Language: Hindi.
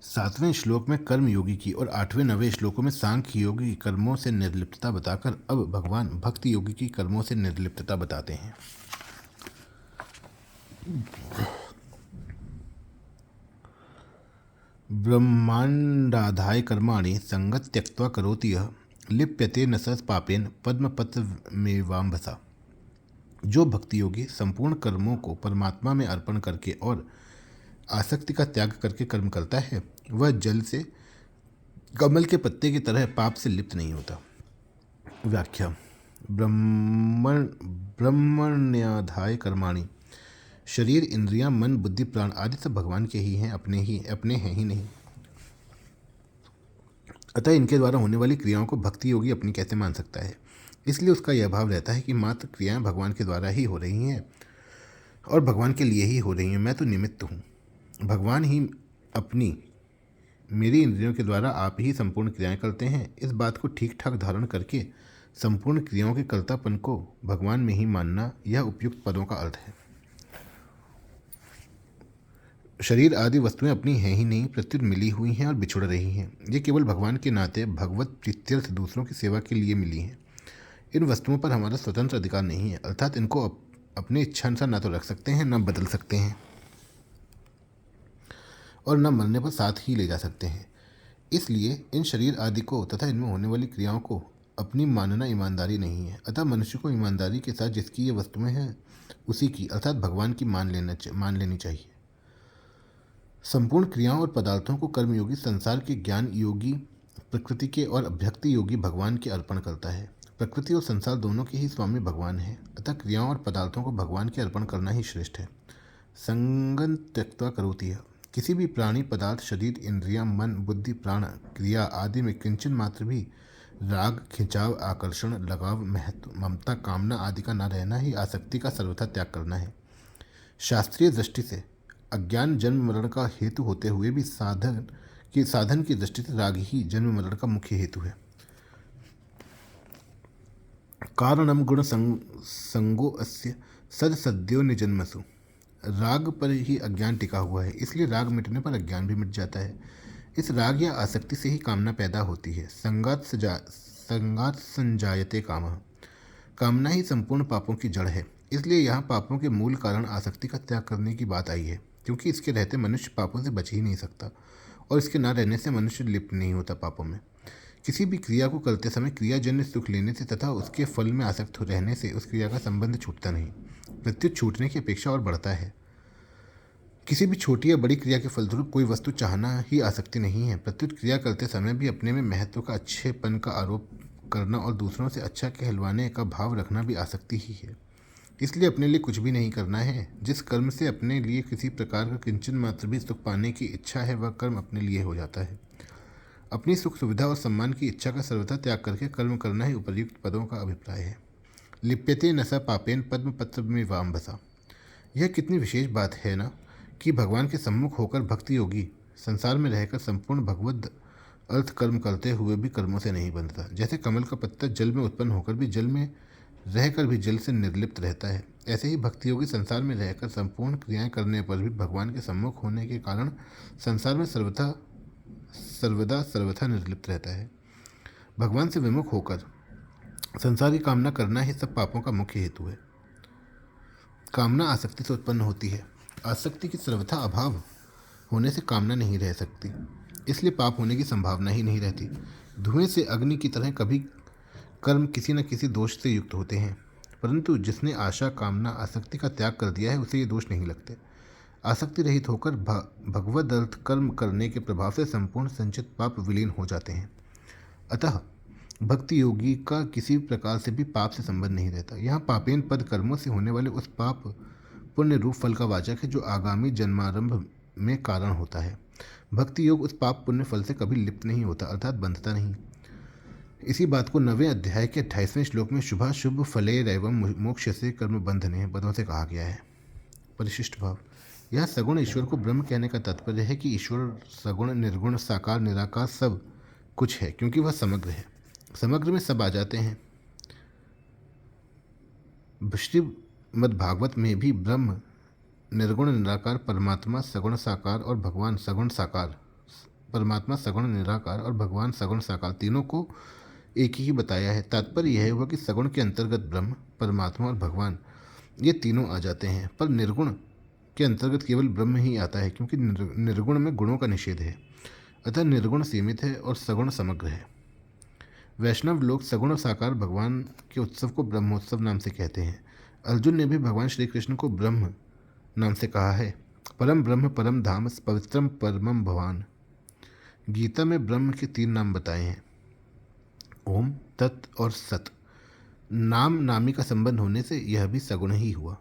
7वें श्लोक में कर्म योगी की और 8वें 9वें श्लोकों में सांख्य योगी की कर्मों से निर्लिप्तता बताकर अब भगवान भक्ति योगी की कर्मों से निर्लिप्तता बताते हैं। ब्रह्मांडाधाय कर्माणि संगत त्यक्त्वा करोति यः लिप्यते न स पापेन पद्मपत्रमेवाम्भसा। जो भक्ति योगी संपूर्ण कर्मों को परमात्मा में अर्पण करके और आसक्ति का त्याग करके कर्म करता है, वह जल से कमल के पत्ते की तरह पाप से लिप्त नहीं होता। व्याख्या। ब्रह्मण्याधाय कर्माणि। शरीर, इंद्रियां, मन, बुद्धि, प्राण आदि सब भगवान के ही हैं, अपने हैं ही नहीं। अतः इनके द्वारा होने वाली क्रियाओं को भक्ति योगी अपनी कैसे मान सकता है। इसलिए उसका यह भाव रहता है कि मात्र क्रियाएं भगवान के द्वारा ही हो रही हैं और भगवान के लिए ही हो रही हैं, मैं तो निमित्त हूँ। भगवान ही अपनी मेरी इंद्रियों के द्वारा आप ही संपूर्ण क्रियाएं करते हैं। इस बात को ठीक ठाक धारण करके संपूर्ण क्रियाओं के कर्तापन को भगवान में ही मानना, यह उपयुक्त पदों का अर्थ है। शरीर आदि वस्तुएं अपनी हैं ही नहीं, प्रत्युत मिली हुई हैं और बिछुड़ रही हैं। ये केवल भगवान के नाते भगवत प्रीत्यर्थ दूसरों की सेवा के लिए मिली हैं। इन वस्तुओं पर हमारा स्वतंत्र अधिकार नहीं है, अर्थात इनको अपने इच्छानुसार न तो रख सकते हैं, न बदल सकते हैं और न मरने पर साथ ही ले जा सकते हैं। इसलिए इन शरीर आदि को तथा इनमें होने वाली क्रियाओं को अपनी मानना ईमानदारी नहीं है। अतः मनुष्य को ईमानदारी के साथ जिसकी ये वस्तुएं हैं उसी की अर्थात भगवान की मान लेनी चाहिए। संपूर्ण क्रियाओं और पदार्थों को कर्मयोगी संसार के ज्ञान योगी प्रकृति के और भक्ति योगी भगवान के अर्पण करता है। प्रकृति और संसार दोनों के ही स्वामी भगवान है, अतः क्रियाओं और पदार्थों को भगवान के अर्पण करना ही श्रेष्ठ है। संगं त्यक्त्वा करोति यः। किसी भी प्राणी, पदार्थ, शरीर, इंद्रियां, मन, बुद्धि, प्राण, क्रिया आदि में किंचन मात्र भी राग, खिंचाव, आकर्षण, लगाव, महत्व, ममता, कामना आदि का न रहना ही आसक्ति का सर्वथा त्याग करना है। शास्त्रीय दृष्टि से अज्ञान जन्म मरण का हेतु होते हुए भी साधन की दृष्टि से राग ही जन्म मरण का मुख्य हेतु है। कारणम गुण संगो अस्य सद सद्यो निजन्मसु। राग पर ही अज्ञान टिका हुआ है, इसलिए राग मिटने पर अज्ञान भी मिट जाता है। इस राग या आसक्ति से ही कामना पैदा होती है। संगात संजायते कामः। कामना ही संपूर्ण पापों की जड़ है। इसलिए यहाँ पापों के मूल कारण आसक्ति का त्याग करने की बात आई है, क्योंकि इसके रहते मनुष्य पापों से बच ही नहीं सकता और इसके न रहने से मनुष्य लिप्त नहीं होता पापों में। किसी भी क्रिया को करते समय क्रियाजन्य सुख लेने से तथा उसके फल में आसक्त रहने से उस क्रिया का संबंध छूटता नहीं, प्रत्युत छूटने की अपेक्षा और बढ़ता है। किसी भी छोटी या बड़ी क्रिया के फलस्वरूप कोई वस्तु चाहना ही आसक्ति नहीं है। प्रत्युत क्रिया करते समय भी अपने में महत्व का, अच्छेपन का आरोप करना और दूसरों से अच्छा कहलवाने का भाव रखना भी आसक्ति ही है। इसलिए अपने लिए कुछ भी नहीं करना है। जिस कर्म से अपने लिए किसी प्रकार का किंचन मात्र भी सुख पाने की इच्छा है, वह कर्म अपने लिए हो जाता है। अपनी सुख सुविधा और सम्मान की इच्छा का सर्वथा त्याग करके कर्म करना ही उपयुक्त पदों का अभिप्राय है। लिप्यते न स पापेन पद्मपत्रमेवाम्भसा। यह कितनी विशेष बात है ना कि भगवान के सम्मुख होकर भक्ति योगी संसार में रहकर संपूर्ण भगवद अर्थ कर्म करते हुए भी कर्मों से नहीं बंधता। जैसे कमल का पत्ता जल में उत्पन्न होकर भी जल में रहकर भी जल से निर्लिप्त रहता है, ऐसे ही भक्ति योगी संसार में रहकर संपूर्ण क्रियाएं करने पर भी भगवान के सम्मुख होने के कारण संसार में सर्वथा निर्लिप्त रहता है। भगवान से विमुख होकर संसार की कामना करना ही सब पापों का मुख्य हेतु है। कामना आसक्ति से उत्पन्न होती है। आसक्ति की सर्वथा अभाव होने से कामना नहीं रह सकती, इसलिए पाप होने की संभावना ही नहीं रहती। धुएं से अग्नि की तरह कभी कर्म किसी न किसी दोष से युक्त होते हैं, परंतु जिसने आशा, कामना, आसक्ति का त्याग कर दिया है उसे ये दोष नहीं लगते। आसक्ति रहित होकर भगवद अर्थ कर्म करने के प्रभाव से संपूर्ण संचित पाप विलीन हो जाते हैं। अतः भक्ति योगी का किसी प्रकार से भी पाप से संबंध नहीं रहता। यहाँ पापेन पद कर्मों से होने वाले उस पाप पुण्य रूप फल का वाचक है जो आगामी जन्मारंभ में कारण होता है। भक्ति योग उस पाप पुण्य फल से कभी लिप्त नहीं होता, अर्थात बंधता नहीं। इसी बात को 9वें अध्याय के 28वें श्लोक में शुभाशुभ फलेरैवं मोक्ष से कर्म बंधने पदों से कहा गया है। परिशिष्ट भाव। यह सगुण ईश्वर को ब्रह्म कहने का तात्पर्य है कि ईश्वर सगुण, निर्गुण, साकार, निराकार सब कुछ है, क्योंकि वह समग्र है। समग्र में सब आ जाते हैं। श्रीमद्भागवत में भी ब्रह्म निर्गुण निराकार, परमात्मा सगुण साकार और भगवान सगुण साकार परमात्मा सगुण निराकार और भगवान सगुण साकार तीनों को एक ही बताया है। तात्पर्य यह हुआ कि सगुण के अंतर्गत ब्रह्म, परमात्मा और भगवान ये तीनों आ जाते हैं, पर निर्गुण के अंतर्गत केवल ब्रह्म ही आता है, क्योंकि निर्गुण में गुणों का निषेध है। अतः निर्गुण सीमित है और सगुण समग्र है। वैष्णव लोग सगुण साकार भगवान के उत्सव को ब्रह्मोत्सव नाम से कहते हैं। अर्जुन ने भी भगवान श्री कृष्ण को ब्रह्म नाम से कहा है। परम ब्रह्म परम धाम पवित्रम परमम भवान। गीता में ब्रह्म के 3 नाम बताए हैं, ओम, तत् और सत। नाम नामी का संबंध होने से यह भी सगुण ही हुआ।